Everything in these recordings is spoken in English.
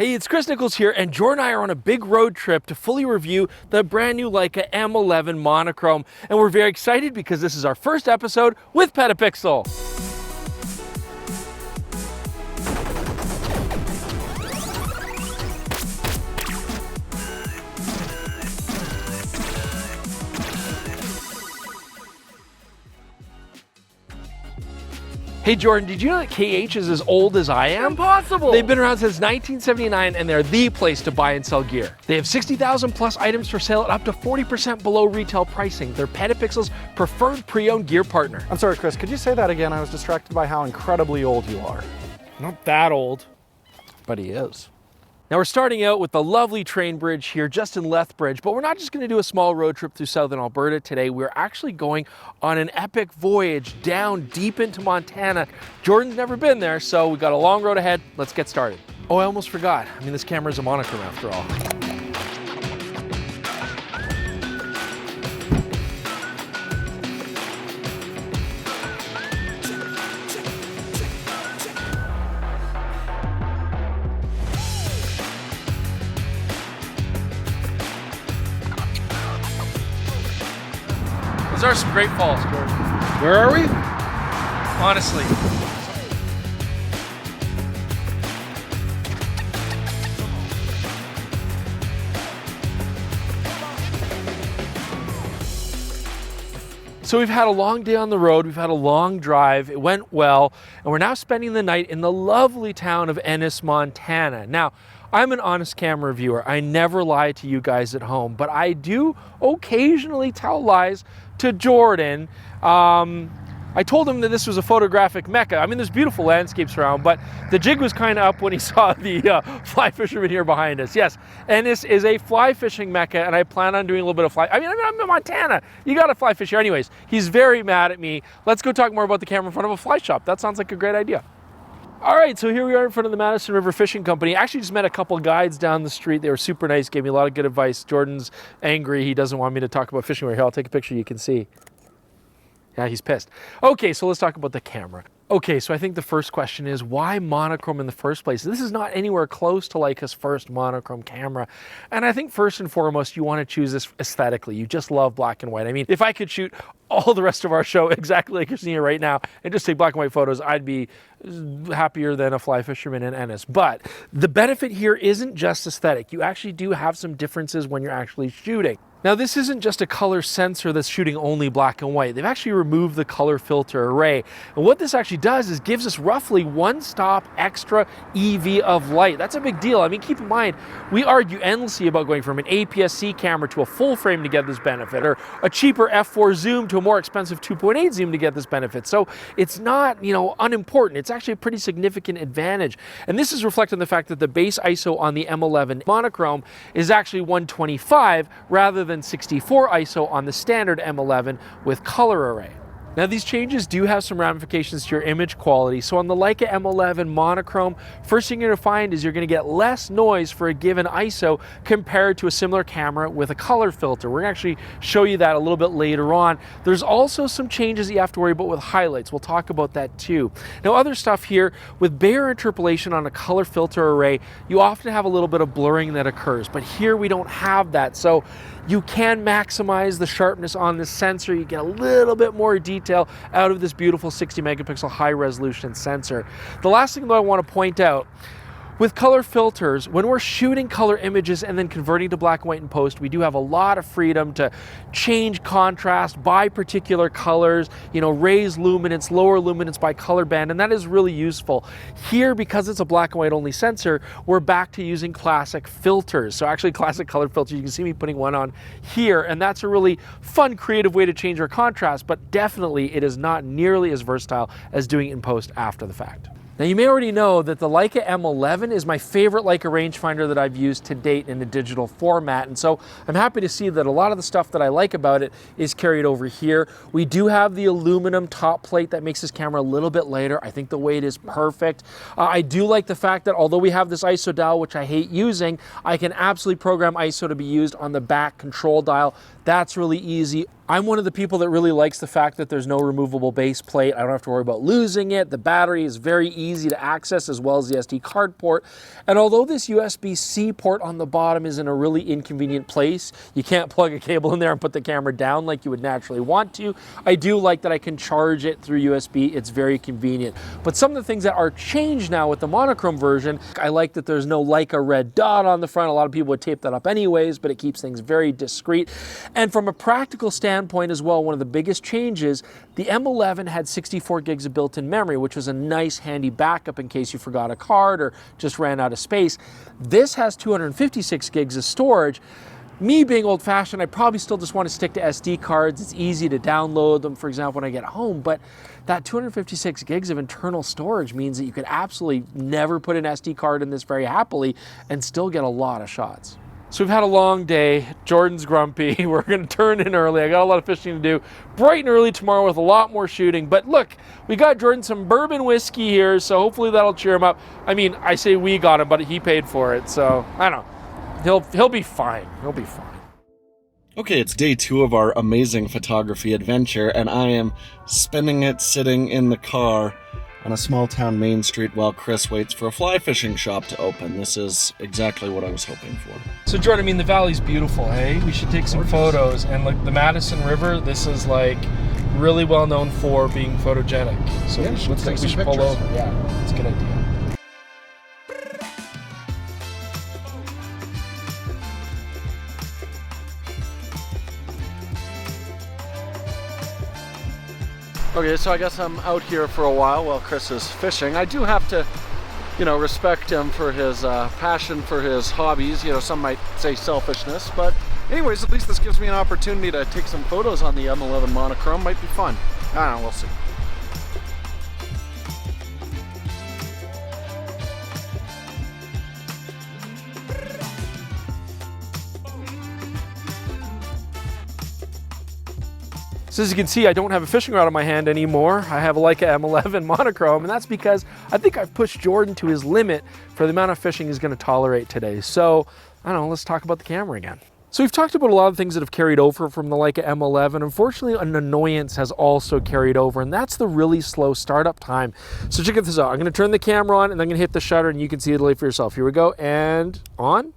Hey, it's Chris Nichols here, and Jordan and I are on a big road trip to fully review the brand new Leica M11 Monochrom, and we're very excited because this is our first episode with PetaPixel. Hey Jordan, did you know that KH is as old as I am? Impossible! They've been around since 1979 and they're the place to buy and sell gear. They have 60,000 plus items for sale at up to 40% below retail pricing. They're PetaPixel's preferred pre-owned gear partner. I'm sorry, Chris, could you say that again? I was distracted by how incredibly old you are. Not that old, but he is. Now we're starting out with the lovely train bridge here just in Lethbridge, but we're not just going to do a small road trip through southern Alberta today. We're actually going on an epic voyage down deep into Montana. Jordan's never been there, so we got a long road ahead. Let's get started. Oh, I almost forgot. I mean, this camera is a monochrome after all. Those are some great falls, Jordan. Where are we? Honestly. So we've had a long day on the road, we've had a long drive, it went well, and we're now spending the night in the lovely town of Ennis, Montana. Now, I'm an honest camera reviewer. I never lie to you guys at home, but I do occasionally tell lies to Jordan. I told him that this was a photographic mecca. I mean, there's beautiful landscapes around, but the jig was kind of up when he saw the fly fisherman here behind us. Yes, Ennis is a fly fishing mecca, and I plan on doing a little bit of fly. I'm in Montana. You got to fly fish here. Anyways, he's very mad at me. Let's go talk more about the camera in front of a fly shop. That sounds like a great idea. All right, so here we are in front of the Madison River Fishing Company. I actually just met a couple guides down the street. They were super nice, gave me a lot of good advice. Jordan's angry. He doesn't want me to talk about fishing. Here, I'll take a picture you can see. Yeah, he's pissed. Okay, so let's talk about the camera. Okay, so I think the first question is, why monochrome in the first place? This is not anywhere close to Leica's first monochrome camera. And I think first and foremost, you want to choose this aesthetically. You just love black and white. I mean, if I could shoot all the rest of our show exactly like you're seeing it right now and just take black and white photos, I'd be happier than a fly fisherman in Ennis. But the benefit here isn't just aesthetic. You actually do have some differences when you're actually shooting. Now, this isn't just a color sensor that's shooting only black and white. They've actually removed the color filter array. And what this actually does is gives us roughly one stop extra EV of light. That's a big deal. I mean, keep in mind, we argue endlessly about going from an APS-C camera to a full frame to get this benefit, or a cheaper f4 zoom to a more expensive 2.8 zoom to get this benefit. So it's not, unimportant. It's actually a pretty significant advantage. And this is reflected in the fact that the base ISO on the M11 Monochrom is actually 125 rather than 64 ISO on the standard M11 with color array. Now, these changes do have some ramifications to your image quality. So on the Leica M11 Monochrome, first thing you're going to find is you're going to get less noise for a given ISO compared to a similar camera with a color filter. We're going to actually show you that a little bit later on. There's also some changes that you have to worry about with highlights. We'll talk about that too. Now, other stuff here, with Bayer interpolation on a color filter array, you often have a little bit of blurring that occurs, but here we don't have that. So you can maximize the sharpness on this sensor. You get a little bit more detail out of this beautiful 60 megapixel high resolution sensor. The last thing that I want to point out, with color filters, when we're shooting color images and then converting to black and white in post, we do have a lot of freedom to change contrast by particular colors, raise luminance, lower luminance by color band, and that is really useful. Here, because it's a black and white only sensor, we're back to using classic filters. So actually classic color filters, you can see me putting one on here, and that's a really fun, creative way to change our contrast, but definitely it is not nearly as versatile as doing it in post after the fact. Now, you may already know that the Leica M11 is my favorite Leica rangefinder that I've used to date in a digital format, and so I'm happy to see that a lot of the stuff that I like about it is carried over here. We do have the aluminum top plate that makes this camera a little bit lighter. I think the weight is perfect. I do like the fact that although we have this ISO dial, which I hate using, I can absolutely program ISO to be used on the back control dial. That's really easy. I'm one of the people that really likes the fact that there's no removable base plate. I don't have to worry about losing it. The battery is very easy to access, as well as the SD card port. And although this USB-C port on the bottom is in a really inconvenient place, you can't plug a cable in there and put the camera down like you would naturally want to, I do like that I can charge it through USB. It's very convenient. But some of the things that are changed now with the monochrome version, I like that there's no Leica red dot on the front. A lot of people would tape that up anyways, but it keeps things very discreet. And from a practical standpoint as well, one of the biggest changes, the M11 had 64 gigs of built-in memory, which was a nice handy backup in case you forgot a card or just ran out of space. This has 256 gigs of storage. Me being old-fashioned, I probably still just want to stick to SD cards. It's easy to download them, for example, when I get home, but that 256 gigs of internal storage means that you could absolutely never put an SD card in this very happily and still get a lot of shots. So we've had a long day. Jordan's grumpy. We're going to turn in early. I got a lot of fishing to do. Bright and early tomorrow with a lot more shooting. But look, we got Jordan some bourbon whiskey here, so hopefully that'll cheer him up. I mean, I say we got him, but he paid for it, so I don't know. He'll be fine. He'll be fine. Okay, it's day 2 of our amazing photography adventure, and I am spending it sitting in the car on a small town main street while Chris waits for a fly fishing shop to open. This is exactly what I was hoping for. So Jordan, I mean, the valley's beautiful, hey? We should take some photos. And like the Madison River, this is like really well known for being photogenic. So Yeah, let's take some pull pictures. over. Yeah, it's a good idea. Okay, so I guess I'm out here for a while Chris is fishing. I do have to, respect him for his passion for his hobbies. Some might say selfishness, but anyways, at least this gives me an opportunity to take some photos on the M11 Monochrome. Might be fun. I don't know, we'll see. So as you can see, I don't have a fishing rod in my hand anymore. I have a Leica M11 Monochrom, and that's because I think I've pushed Jordan to his limit for the amount of fishing he's going to tolerate today. So, I don't know, let's talk about the camera again. So we've talked about a lot of things that have carried over from the Leica M11. Unfortunately, an annoyance has also carried over, and that's the really slow startup time. So check this out. I'm going to turn the camera on, and I'm going to hit the shutter, and you can see the delay for yourself. Here we go, and on.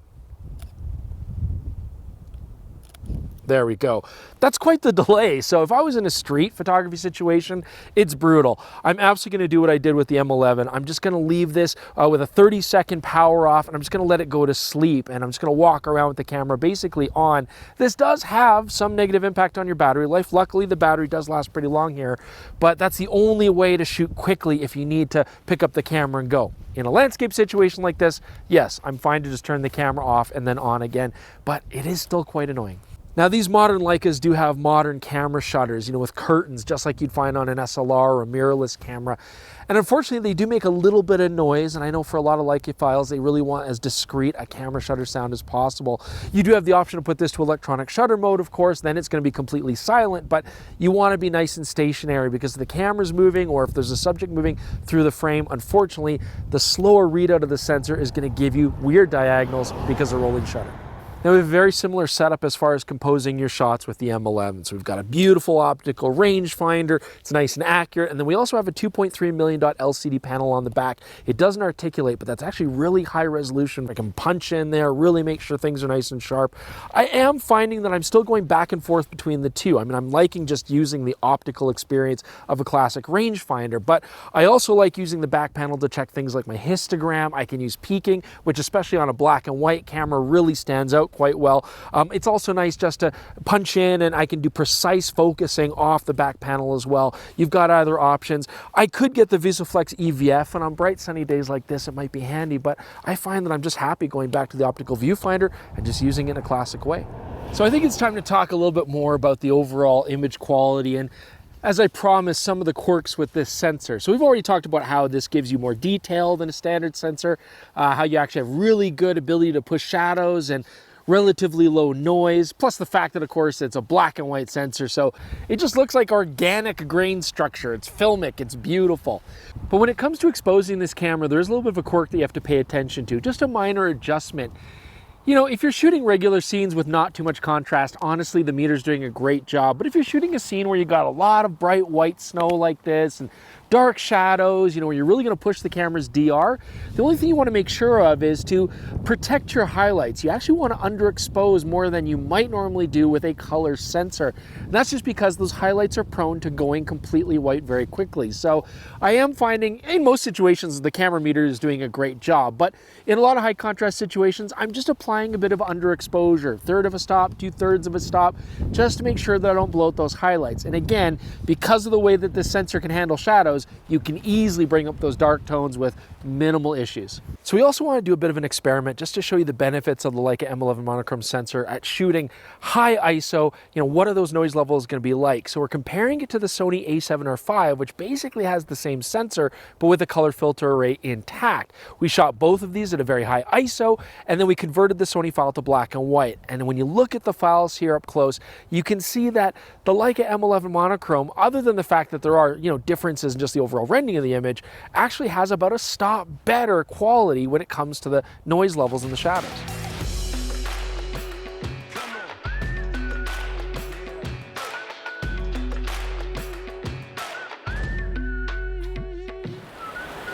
There we go. That's quite the delay. So if I was in a street photography situation, it's brutal. I'm absolutely going to do what I did with the M11. I'm just going to leave this with a 30-second power off, and I'm just going to let it go to sleep, and I'm just going to walk around with the camera basically on. This does have some negative impact on your battery life. Luckily, the battery does last pretty long here, but that's the only way to shoot quickly if you need to pick up the camera and go. In a landscape situation like this, yes, I'm fine to just turn the camera off and then on again, but it is still quite annoying. Now these modern Leicas do have modern camera shutters, with curtains, just like you'd find on an SLR or a mirrorless camera. And unfortunately, they do make a little bit of noise, and I know for a lot of Leica files, they really want as discreet a camera shutter sound as possible. You do have the option to put this to electronic shutter mode, of course, then it's going to be completely silent, but you want to be nice and stationary because if the camera's moving or if there's a subject moving through the frame, unfortunately, the slower readout of the sensor is going to give you weird diagonals because of rolling shutter. Now we have a very similar setup as far as composing your shots with the M11. So we've got a beautiful optical rangefinder, it's nice and accurate, and then we also have a 2.3 million dot LCD panel on the back. It doesn't articulate, but that's actually really high resolution. I can punch in there, really make sure things are nice and sharp. I am finding that I'm still going back and forth between the two. I mean, I'm liking just using the optical experience of a classic rangefinder, but I also like using the back panel to check things like my histogram. I can use peaking, which especially on a black and white camera really stands out quite well. It's also nice just to punch in, and I can do precise focusing off the back panel as well. You've got either options. I could get the VisuFlex EVF, and on bright sunny days like this it might be handy, but I find that I'm just happy going back to the optical viewfinder and just using it in a classic way. So I think it's time to talk a little bit more about the overall image quality and, as I promised, some of the quirks with this sensor. So we've already talked about how this gives you more detail than a standard sensor, how you actually have really good ability to push shadows and relatively low noise, plus the fact that, of course, it's a black and white sensor, so it just looks like organic grain structure. It's filmic, it's beautiful. But when it comes to exposing this camera, there's a little bit of a quirk that you have to pay attention to, just a minor adjustment. You know, if you're shooting regular scenes with not too much contrast, honestly, the meter's doing a great job. But if you're shooting a scene where you got a lot of bright white snow like this and dark shadows, you know, where you're really going to push the camera's DR, the only thing you want to make sure of is to protect your highlights. You actually want to underexpose more than you might normally do with a color sensor. And that's just because those highlights are prone to going completely white very quickly. So I am finding in most situations the camera meter is doing a great job, but in a lot of high contrast situations, I'm just applying a bit of underexposure, third of a stop, 2/3 of a stop, just to make sure that I don't blow out those highlights. And again, because of the way that this sensor can handle shadows, you can easily bring up those dark tones with minimal issues. So we also want to do a bit of an experiment just to show you the benefits of the Leica M11 Monochrom sensor at shooting high ISO. You know, what are those noise levels going to be like? So we're comparing it to the Sony a7R5, which basically has the same sensor, but with the color filter array intact. We shot both of these at a very high ISO, and then we converted the Sony file to black and white. And when you look at the files here up close, you can see that the Leica M11 Monochrome, other than the fact that there are, you know, differences in just the overall rendering of the image, actually has about a stop better quality when it comes to the noise levels and the shadows.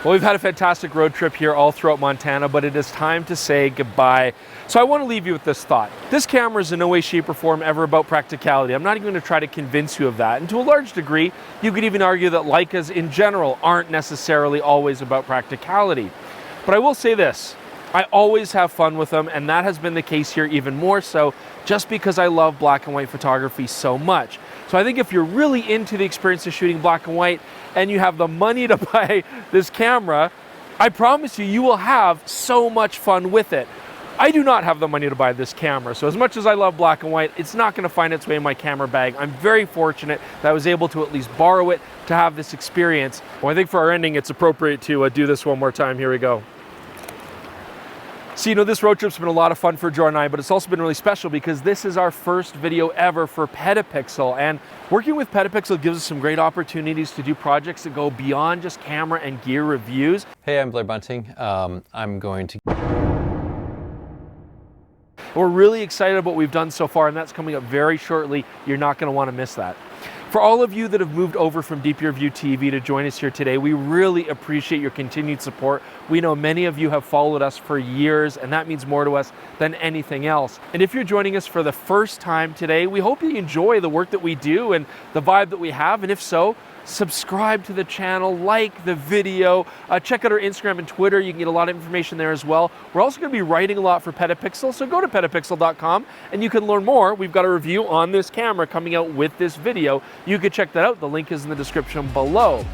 Well, we've had a fantastic road trip here all throughout Montana, but it is time to say goodbye. So I want to leave you with this thought. This camera is in no way, shape, or form ever about practicality. I'm not even going to try to convince you of that. And to a large degree, you could even argue that Leicas in general aren't necessarily always about practicality. But I will say this, I always have fun with them, and that has been the case here even more so, just because I love black and white photography so much. So I think if you're really into the experience of shooting black and white, and you have the money to buy this camera, I promise you, you will have so much fun with it. I do not have the money to buy this camera, so as much as I love black and white, it's not going to find its way in my camera bag. I'm very fortunate that I was able to at least borrow it to have this experience. Well, I think for our ending, it's appropriate to do this one more time. Here we go. So, you know, this road trip's been a lot of fun for Jordan and I, but it's also been really special because this is our first video ever for PetaPixel. And working with PetaPixel gives us some great opportunities to do projects that go beyond just camera and gear reviews. Hey, I'm Blair Bunting. We're really excited about what we've done so far, and that's coming up very shortly. You're not going to want to miss that. For all of you that have moved over from Deep Your View TV to join us here today, we really appreciate your continued support. We know many of you have followed us for years, and that means more to us than anything else. And if you're joining us for the first time today, we hope you enjoy the work that we do and the vibe that we have. And if so, subscribe to the channel, like the video, check out our Instagram and Twitter. You can get a lot of information there as well. We're also going to be writing a lot for PetaPixel, so go to petapixel.com and you can learn more. We've got a review on this camera coming out with this video. You can check that out. The link is in the description below.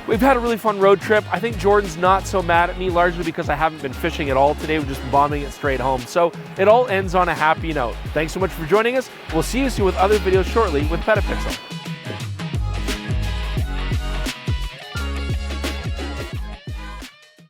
We've had a really fun road trip. I think Jordan's not so mad at me, largely because I haven't been fishing at all today. We've just been bombing it straight home. So it all ends on a happy note. Thanks so much for joining us. We'll see you soon with other videos shortly with PetaPixel.